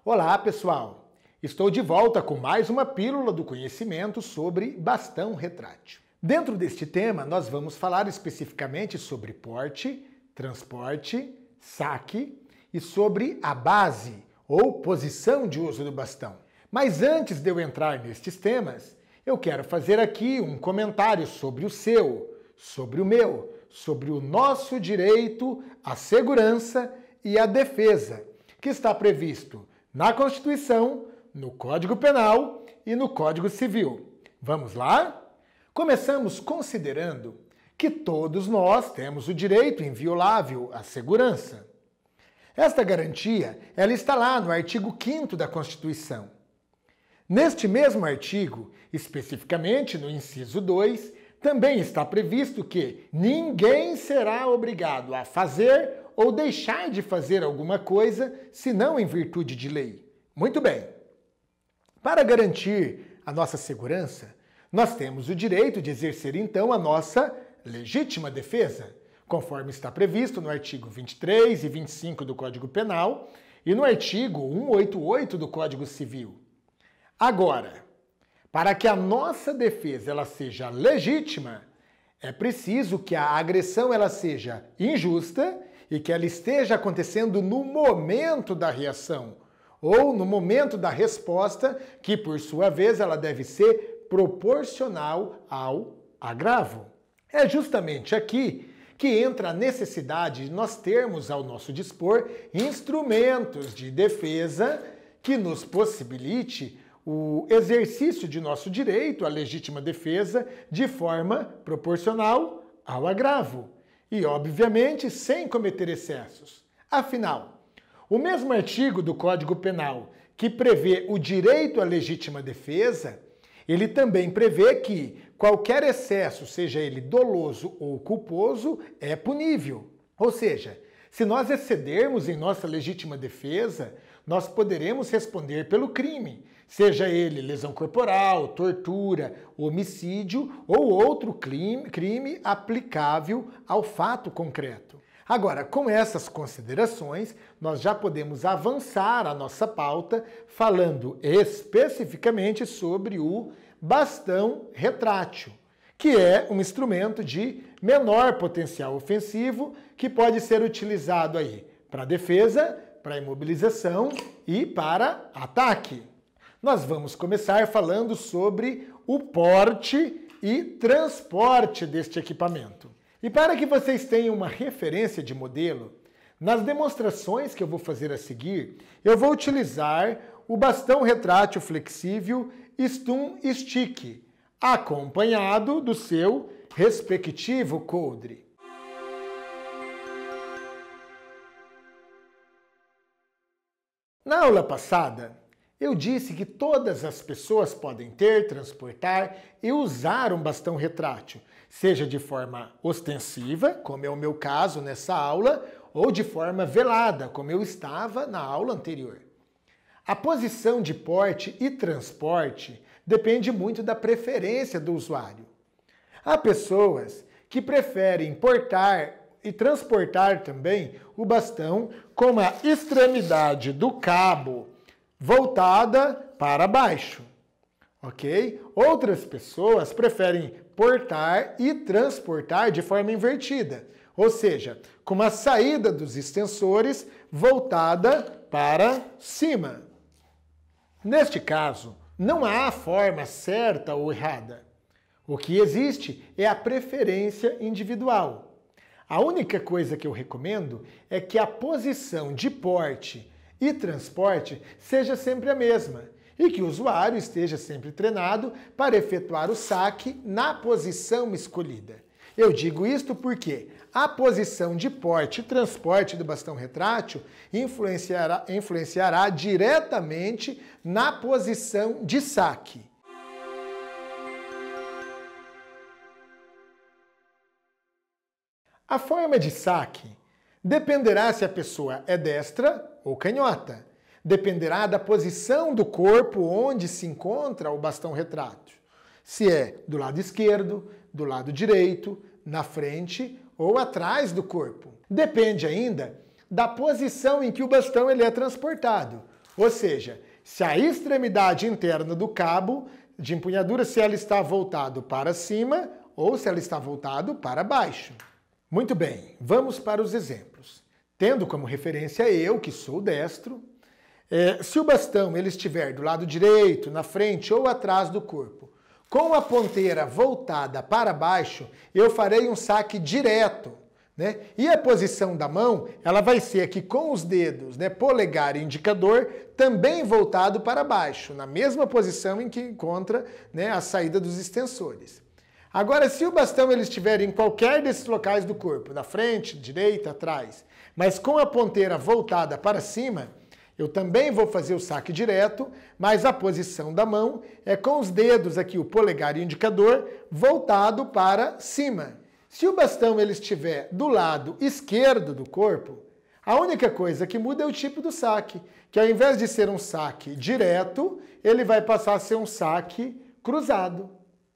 Olá, pessoal! Estou de volta com mais uma pílula do conhecimento sobre bastão retrátil. Dentro deste tema, nós vamos falar especificamente sobre porte, transporte, saque e sobre a base ou posição de uso do bastão. Mas antes de eu entrar nestes temas, eu quero fazer aqui um comentário sobre o seu, sobre o meu, sobre o nosso direito à segurança e à defesa, que está previsto na Constituição, no Código Penal e no Código Civil. Vamos lá? Começamos considerando que todos nós temos o direito inviolável à segurança. Esta garantia, ela está lá no artigo 5º da Constituição. Neste mesmo artigo, especificamente no inciso 2, também está previsto que ninguém será obrigado a fazer ou deixar de fazer alguma coisa, senão em virtude de lei. Muito bem. Para garantir a nossa segurança, nós temos o direito de exercer, então, a nossa legítima defesa, conforme está previsto no artigo 23 e 25 do Código Penal e no artigo 188 do Código Civil. Agora, para que a nossa defesa ela seja legítima, é preciso que a agressão ela seja injusta e que ela esteja acontecendo no momento da reação ou no momento da resposta, que por sua vez ela deve ser proporcional ao agravo. É justamente aqui que entra a necessidade de nós termos ao nosso dispor instrumentos de defesa que nos possibilite o exercício de nosso direito à legítima defesa de forma proporcional ao agravo e, obviamente, sem cometer excessos. Afinal, o mesmo artigo do Código Penal que prevê o direito à legítima defesa, ele também prevê que qualquer excesso, seja ele doloso ou culposo, é punível. Ou seja, se nós excedermos em nossa legítima defesa, nós poderemos responder pelo crime, seja ele lesão corporal, tortura, homicídio ou outro crime aplicável ao fato concreto. Agora, com essas considerações, nós já podemos avançar a nossa pauta falando especificamente sobre o bastão retrátil, que é um instrumento de menor potencial ofensivo que pode ser utilizado aí para defesa, para imobilização e para ataque. Nós vamos começar falando sobre o porte e transporte deste equipamento. E para que vocês tenham uma referência de modelo, nas demonstrações que eu vou fazer a seguir, eu vou utilizar o bastão retrátil flexível Stun Stick, acompanhado do seu respectivo coldre. Na aula passada, eu disse que todas as pessoas podem ter, transportar e usar um bastão retrátil, seja de forma ostensiva, como é o meu caso nessa aula, ou de forma velada, como eu estava na aula anterior. A posição de porte e transporte depende muito da preferência do usuário. Há pessoas que preferem portar e transportar também o bastão com a extremidade do cabo voltada para baixo, ok? Outras pessoas preferem portar e transportar de forma invertida, ou seja, com a saída dos extensores voltada para cima. Neste caso, não há forma certa ou errada. O que existe é a preferência individual. A única coisa que eu recomendo é que a posição de porte e transporte seja sempre a mesma e que o usuário esteja sempre treinado para efetuar o saque na posição escolhida. Eu digo isto porque a posição de porte e transporte do bastão retrátil influenciará diretamente na posição de saque. A forma de saque dependerá se a pessoa é destra ou canhota. Dependerá da posição do corpo onde se encontra o bastão retrátil. Se é do lado esquerdo, do lado direito, na frente ou atrás do corpo. Depende ainda da posição em que o bastão ele é transportado. Ou seja, se a extremidade interna do cabo de empunhadura, se ela está voltado para cima ou se ela está voltado para baixo. Muito bem, vamos para os exemplos. Tendo como referência eu, que sou destro, se o bastão ele estiver do lado direito, na frente ou atrás do corpo, com a ponteira voltada para baixo, eu farei um saque direto, né? E a posição da mão, ela vai ser aqui com os dedos, né, polegar e indicador, também voltado para baixo, na mesma posição em que encontra, né, a saída dos extensores. Agora, se o bastão ele estiver em qualquer desses locais do corpo, na frente, direita, atrás, mas com a ponteira voltada para cima, eu também vou fazer o saque direto, mas a posição da mão é com os dedos aqui, o polegar e o indicador, voltado para cima. Se o bastão ele estiver do lado esquerdo do corpo, a única coisa que muda é o tipo do saque, que ao invés de ser um saque direto, ele vai passar a ser um saque cruzado.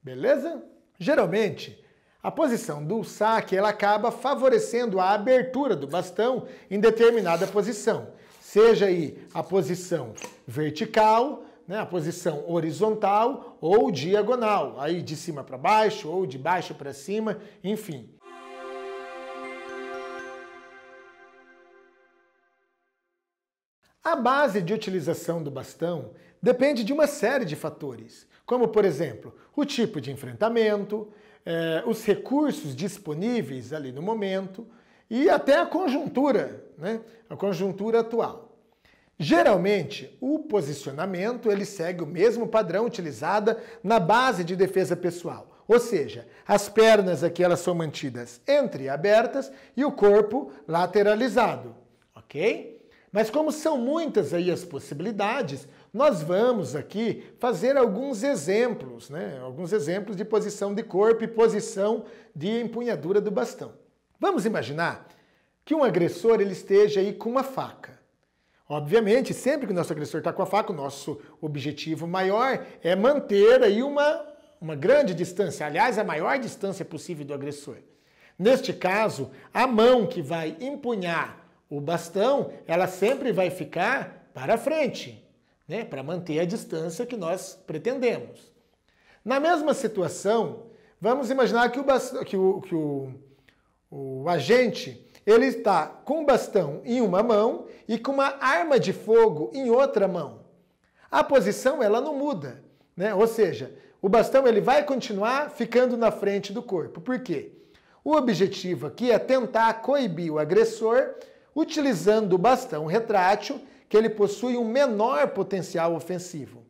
Beleza? Geralmente, a posição do saque ela acaba favorecendo a abertura do bastão em determinada posição. Seja aí a posição vertical, né, a posição horizontal ou diagonal, aí de cima para baixo ou de baixo para cima, enfim. A base de utilização do bastão depende de uma série de fatores, como, por exemplo, o tipo de enfrentamento, os recursos disponíveis ali no momento e até a conjuntura, né, a conjuntura atual. Geralmente, o posicionamento ele segue o mesmo padrão utilizado na base de defesa pessoal, ou seja, as pernas aqui elas são mantidas entreabertas e o corpo lateralizado, ok? Mas como são muitas aí as possibilidades, nós vamos aqui fazer alguns exemplos, né? Alguns exemplos de posição de corpo e posição de empunhadura do bastão. Vamos imaginar que um agressor ele esteja aí com uma faca. Obviamente, sempre que o nosso agressor está com a faca, o nosso objetivo maior é manter aí uma grande distância, aliás, a maior distância possível do agressor. Neste caso, a mão que vai empunhar o bastão, ela sempre vai ficar para frente, né, para manter a distância que nós pretendemos. Na mesma situação, vamos imaginar que o agente ele está com o bastão em uma mão e com uma arma de fogo em outra mão. A posição ela não muda, né? Ou seja, o bastão ele vai continuar ficando na frente do corpo. Por quê? O objetivo aqui é tentar coibir o agressor utilizando o bastão retrátil, que ele possui um menor potencial ofensivo.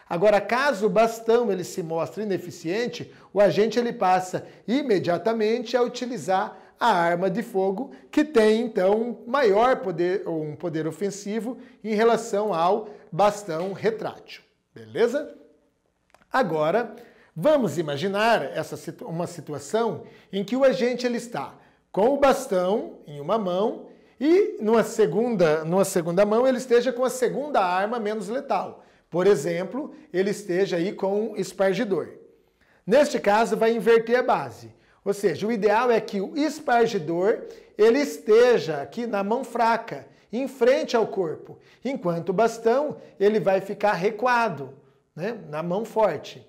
Agora, caso o bastão ele se mostre ineficiente, o agente ele passa imediatamente a utilizar a arma de fogo, que tem então maior poder, ou um poder ofensivo em relação ao bastão retrátil. Beleza? Agora, vamos imaginar uma situação em que o agente ele está com o bastão em uma mão e numa segunda mão ele esteja com a segunda arma menos letal. Por exemplo, ele esteja aí com um espargidor. Neste caso, vai inverter a base. Ou seja, o ideal é que o espargidor ele esteja aqui na mão fraca, em frente ao corpo, enquanto o bastão ele vai ficar recuado, né, na mão forte.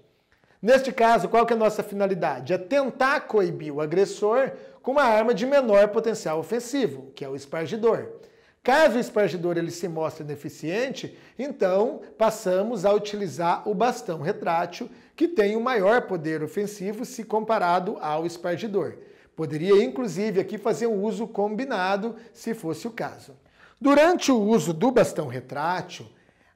Neste caso, qual que é a nossa finalidade? É tentar coibir o agressor com uma arma de menor potencial ofensivo, que é o espargidor. Caso o espargidor ele se mostre ineficiente, então passamos a utilizar o bastão retrátil, que tem um maior poder ofensivo se comparado ao espargidor. Poderia, inclusive, aqui fazer um uso combinado, se fosse o caso. Durante o uso do bastão retrátil,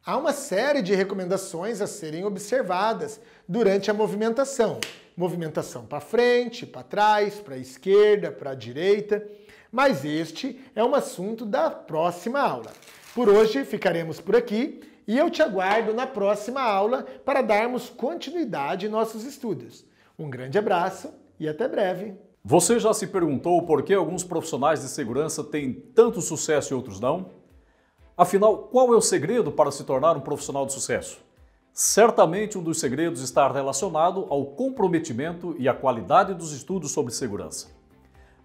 há uma série de recomendações a serem observadas durante a movimentação. Movimentação para frente, para trás, para a esquerda, para a direita. Mas este é um assunto da próxima aula. Por hoje ficaremos por aqui e eu te aguardo na próxima aula para darmos continuidade em nossos estudos. Um grande abraço e até breve. Você já se perguntou por que alguns profissionais de segurança têm tanto sucesso e outros não? Afinal, qual é o segredo para se tornar um profissional de sucesso? Certamente um dos segredos está relacionado ao comprometimento e à qualidade dos estudos sobre segurança.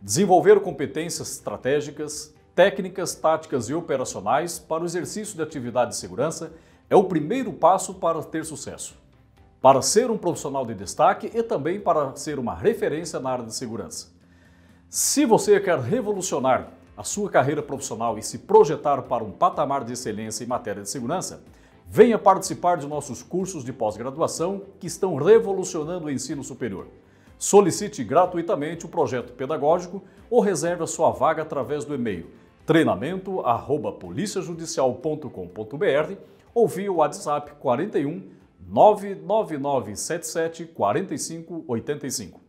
Desenvolver competências estratégicas, técnicas, táticas e operacionais para o exercício de atividade de segurança é o primeiro passo para ter sucesso, para ser um profissional de destaque e também para ser uma referência na área de segurança. Se você quer revolucionar a sua carreira profissional e se projetar para um patamar de excelência em matéria de segurança, venha participar de nossos cursos de pós-graduação que estão revolucionando o ensino superior. Solicite gratuitamente o projeto pedagógico ou reserve a sua vaga através do e-mail treinamento@policiajudicial.com.br ou via o WhatsApp 41 99977 4585.